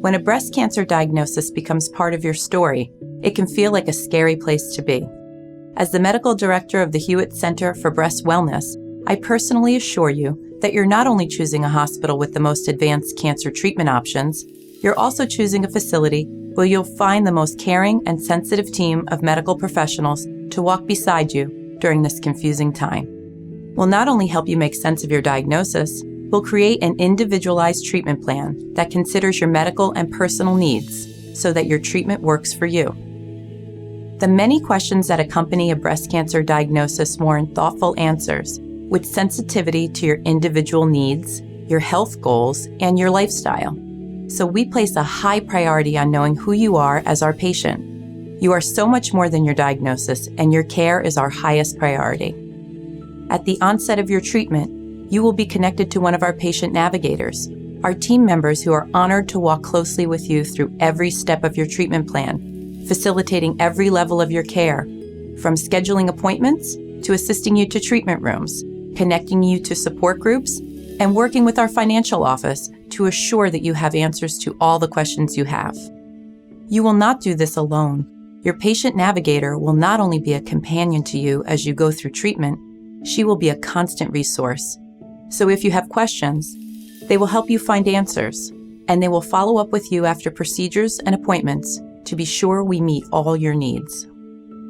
When a breast cancer diagnosis becomes part of your story, it can feel like a scary place to be. As the medical director of the Hewitt Center for Breast Wellness, I personally assure you that you're not only choosing a hospital with the most advanced cancer treatment options, you're also choosing a facility where you'll find the most caring and sensitive team of medical professionals to walk beside you during this confusing time. We'll not only help you make sense of your diagnosis, we'll create an individualized treatment plan that considers your medical and personal needs so that your treatment works for you. The many questions that accompany a breast cancer diagnosis warrant thoughtful answers with sensitivity to your individual needs, your health goals, and your lifestyle. So we place a high priority on knowing who you are as our patient. You are so much more than your diagnosis, and your care is our highest priority. At the onset of your treatment, you will be connected to one of our patient navigators, our team members who are honored to walk closely with you through every step of your treatment plan, facilitating every level of your care, from scheduling appointments to assisting you to treatment rooms, connecting you to support groups, and working with our financial office to assure that you have answers to all the questions you have. You will not do this alone. Your patient navigator will not only be a companion to you as you go through treatment, she will be a constant resource. So if you have questions, they will help you find answers, and they will follow up with you after procedures and appointments to be sure we meet all your needs.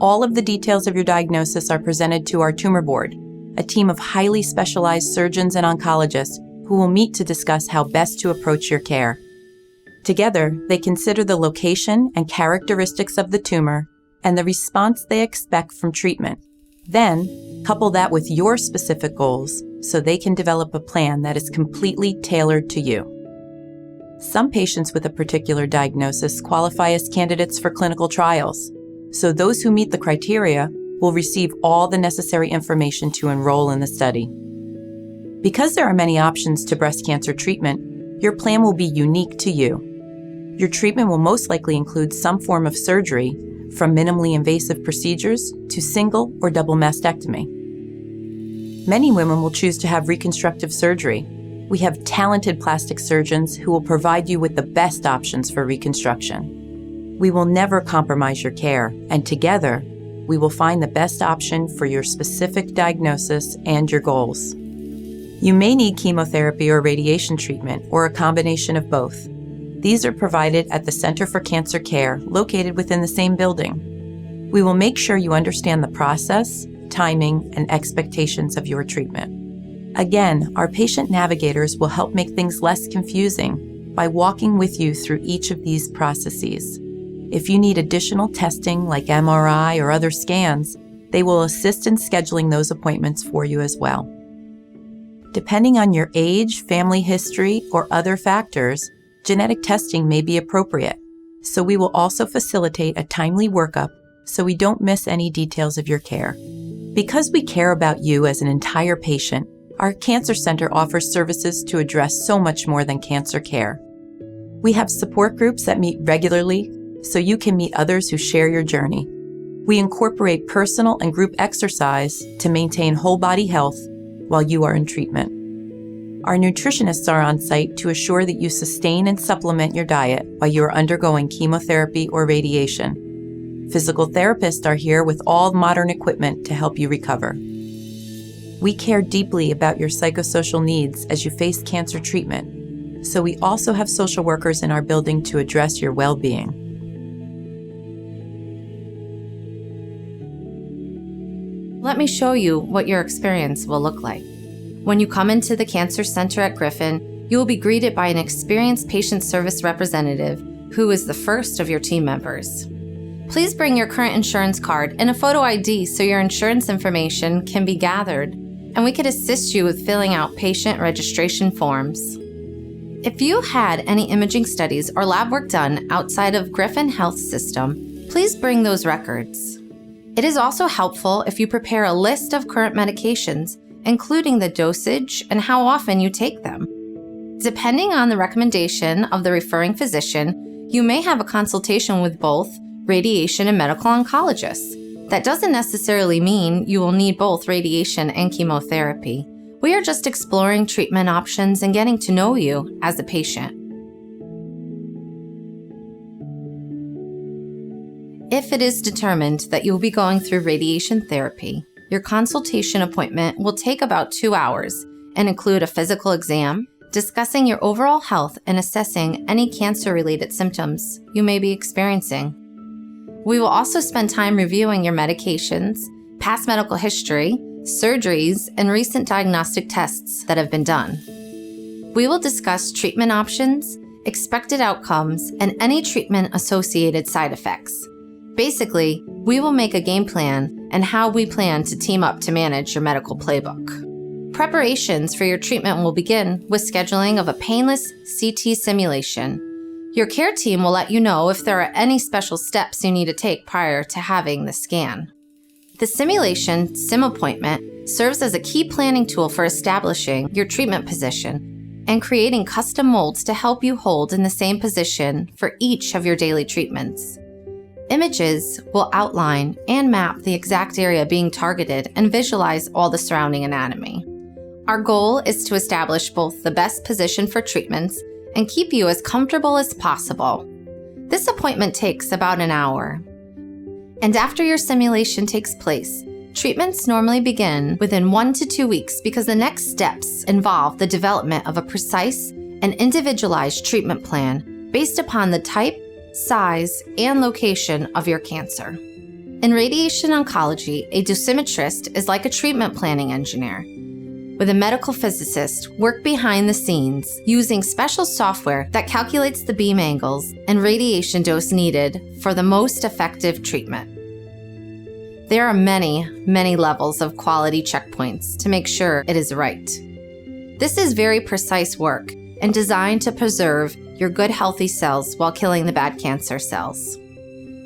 All of the details of your diagnosis are presented to our tumor board, a team of highly specialized surgeons and oncologists who will meet to discuss how best to approach your care. Together, they consider the location and characteristics of the tumor and the response they expect from treatment. Then, couple that with your specific goals so they can develop a plan that is completely tailored to you. Some patients with a particular diagnosis qualify as candidates for clinical trials, so those who meet the criteria will receive all the necessary information to enroll in the study. Because there are many options to breast cancer treatment, your plan will be unique to you. Your treatment will most likely include some form of surgery, from minimally invasive procedures to single or double mastectomy. Many women will choose to have reconstructive surgery. We have talented plastic surgeons who will provide you with the best options for reconstruction. We will never compromise your care, and together, we will find the best option for your specific diagnosis and your goals. You may need chemotherapy or radiation treatment, or a combination of both. These are provided at the Center for Cancer Care, located within the same building. We will make sure you understand the process, timing, and expectations of your treatment. Again, our patient navigators will help make things less confusing by walking with you through each of these processes. If you need additional testing like MRI or other scans, they will assist in scheduling those appointments for you as well. Depending on your age, family history, or other factors, genetic testing may be appropriate, so we will also facilitate a timely workup so we don't miss any details of your care. Because we care about you as an entire patient, our Cancer Center offers services to address so much more than cancer care. We have support groups that meet regularly so you can meet others who share your journey. We incorporate personal and group exercise to maintain whole body health while you are in treatment. Our nutritionists are on site to assure that you sustain and supplement your diet while you are undergoing chemotherapy or radiation. Physical therapists are here with all modern equipment to help you recover. We care deeply about your psychosocial needs as you face cancer treatment, so we also have social workers in our building to address your well-being. Let me show you what your experience will look like. When you come into the Cancer Center at Griffin, you will be greeted by an experienced patient service representative who is the first of your team members. Please bring your current insurance card and a photo ID so your insurance information can be gathered, and we could assist you with filling out patient registration forms. If you had any imaging studies or lab work done outside of Griffin Health System, please bring those records. It is also helpful if you prepare a list of current medications, including the dosage and how often you take them. Depending on the recommendation of the referring physician, you may have a consultation with both radiation and medical oncologists. That doesn't necessarily mean you will need both radiation and chemotherapy. We are just exploring treatment options and getting to know you as a patient. If it is determined that you will be going through radiation therapy, your consultation appointment will take about 2 hours and include a physical exam, discussing your overall health and assessing any cancer-related symptoms you may be experiencing. We will also spend time reviewing your medications, past medical history, surgeries, and recent diagnostic tests that have been done. We will discuss treatment options, expected outcomes, and any treatment-associated side effects. Basically, we will make a game plan and how we plan to team up to manage your medical playbook. Preparations for your treatment will begin with scheduling of a painless CT simulation. Your care team will let you know if there are any special steps you need to take prior to having the scan. The simulation SIM appointment serves as a key planning tool for establishing your treatment position and creating custom molds to help you hold in the same position for each of your daily treatments. Images will outline and map the exact area being targeted and visualize all the surrounding anatomy. Our goal is to establish both the best position for treatments and keep you as comfortable as possible. This appointment takes about an hour. And after your simulation takes place, treatments normally begin within 1 to 2 weeks because the next steps involve the development of a precise and individualized treatment plan based upon the type, size, and location of your cancer. In radiation oncology, a dosimetrist is like a treatment planning engineer, with a medical physicist work behind the scenes using special software that calculates the beam angles and radiation dose needed for the most effective treatment. There are many levels of quality checkpoints to make sure it is right. This is very precise work and designed to preserve your good healthy cells while killing the bad cancer cells.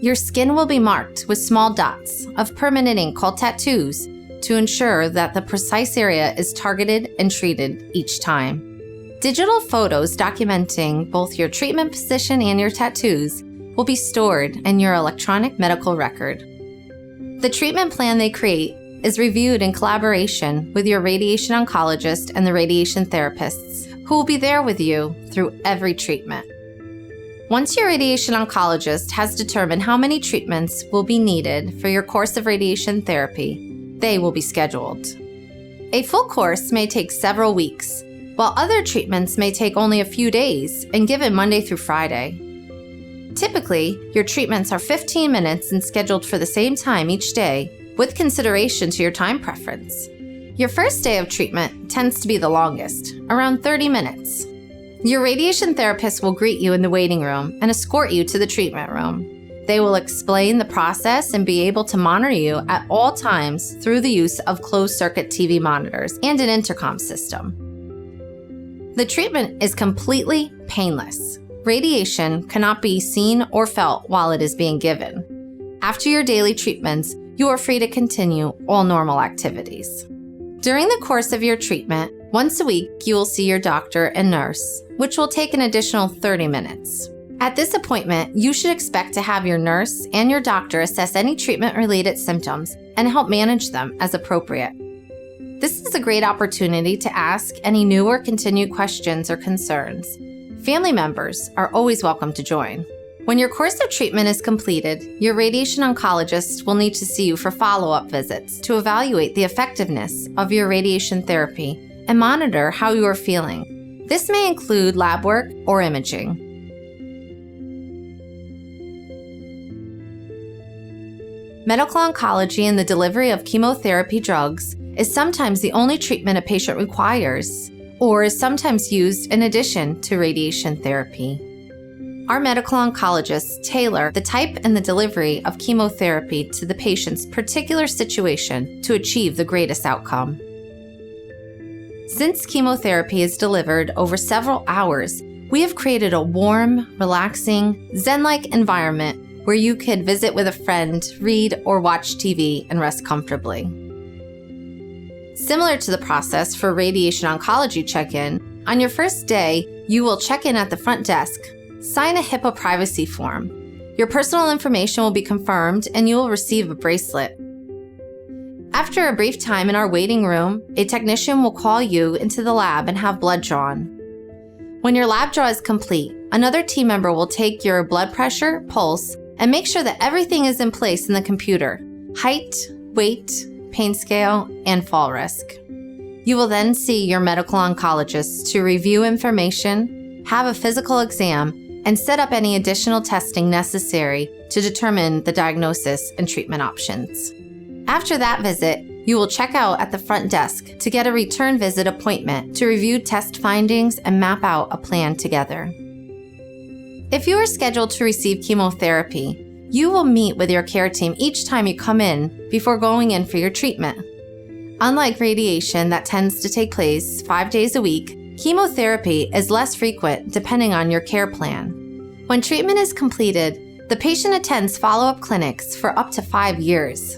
Your skin will be marked with small dots of permanent ink called tattoos to ensure that the precise area is targeted and treated each time. Digital photos documenting both your treatment position and your tattoos will be stored in your electronic medical record. The treatment plan they create is reviewed in collaboration with your radiation oncologist and the radiation therapists, who will be there with you through every treatment. Once your radiation oncologist has determined how many treatments will be needed for your course of radiation therapy, they will be scheduled. A full course may take several weeks, while other treatments may take only a few days and given Monday through Friday. Typically, your treatments are 15 minutes and scheduled for the same time each day, with consideration to your time preference. Your first day of treatment tends to be the longest, around 30 minutes. Your radiation therapist will greet you in the waiting room and escort you to the treatment room. They will explain the process and be able to monitor you at all times through the use of closed-circuit TV monitors and an intercom system. The treatment is completely painless. Radiation cannot be seen or felt while it is being given. After your daily treatments, you are free to continue all normal activities. During the course of your treatment, once a week, you will see your doctor and nurse, which will take an additional 30 minutes. At this appointment, you should expect to have your nurse and your doctor assess any treatment-related symptoms and help manage them as appropriate. This is a great opportunity to ask any new or continued questions or concerns. Family members are always welcome to join. When your course of treatment is completed, your radiation oncologist will need to see you for follow-up visits to evaluate the effectiveness of your radiation therapy and monitor how you are feeling. This may include lab work or imaging. Medical oncology and the delivery of chemotherapy drugs is sometimes the only treatment a patient requires, or is sometimes used in addition to radiation therapy. Our medical oncologists tailor the type and the delivery of chemotherapy to the patient's particular situation to achieve the greatest outcome. Since chemotherapy is delivered over several hours, we have created a warm, relaxing, Zen-like environment where you can visit with a friend, read, or watch TV and rest comfortably. Similar to the process for radiation oncology check-in, on your first day, you will check in at the front desk, sign a HIPAA privacy form. Your personal information will be confirmed and you will receive a bracelet. After a brief time in our waiting room, a technician will call you into the lab and have blood drawn. When your lab draw is complete, another team member will take your blood pressure, pulse, and make sure that everything is in place in the computer: height, weight, pain scale, and fall risk. You will then see your medical oncologist to review information, have a physical exam, and set up any additional testing necessary to determine the diagnosis and treatment options. After that visit, you will check out at the front desk to get a return visit appointment to review test findings and map out a plan together. If you are scheduled to receive chemotherapy, you will meet with your care team each time you come in before going in for your treatment. Unlike radiation that tends to take place 5 days a week, chemotherapy is less frequent depending on your care plan. When treatment is completed, the patient attends follow-up clinics for up to 5 years.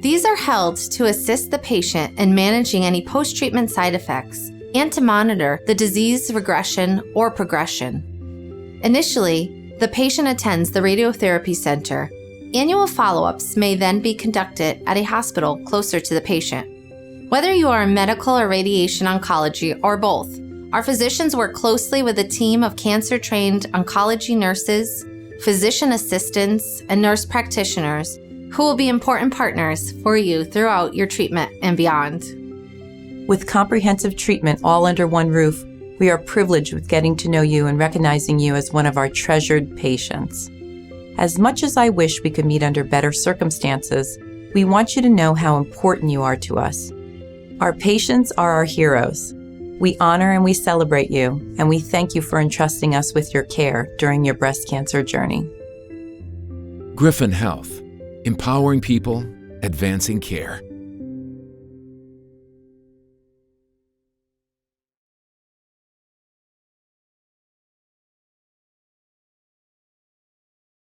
These are held to assist the patient in managing any post-treatment side effects and to monitor the disease regression or progression. Initially, the patient attends the radiotherapy center. Annual follow-ups may then be conducted at a hospital closer to the patient. Whether you are in medical or radiation oncology or both, our physicians work closely with a team of cancer-trained oncology nurses, physician assistants, and nurse practitioners who will be important partners for you throughout your treatment and beyond. With comprehensive treatment all under one roof, we are privileged with getting to know you and recognizing you as one of our treasured patients. As much as I wish we could meet under better circumstances, we want you to know how important you are to us. Our patients are our heroes. We honor and we celebrate you, and we thank you for entrusting us with your care during your breast cancer journey. Griffin Health, empowering people, advancing care.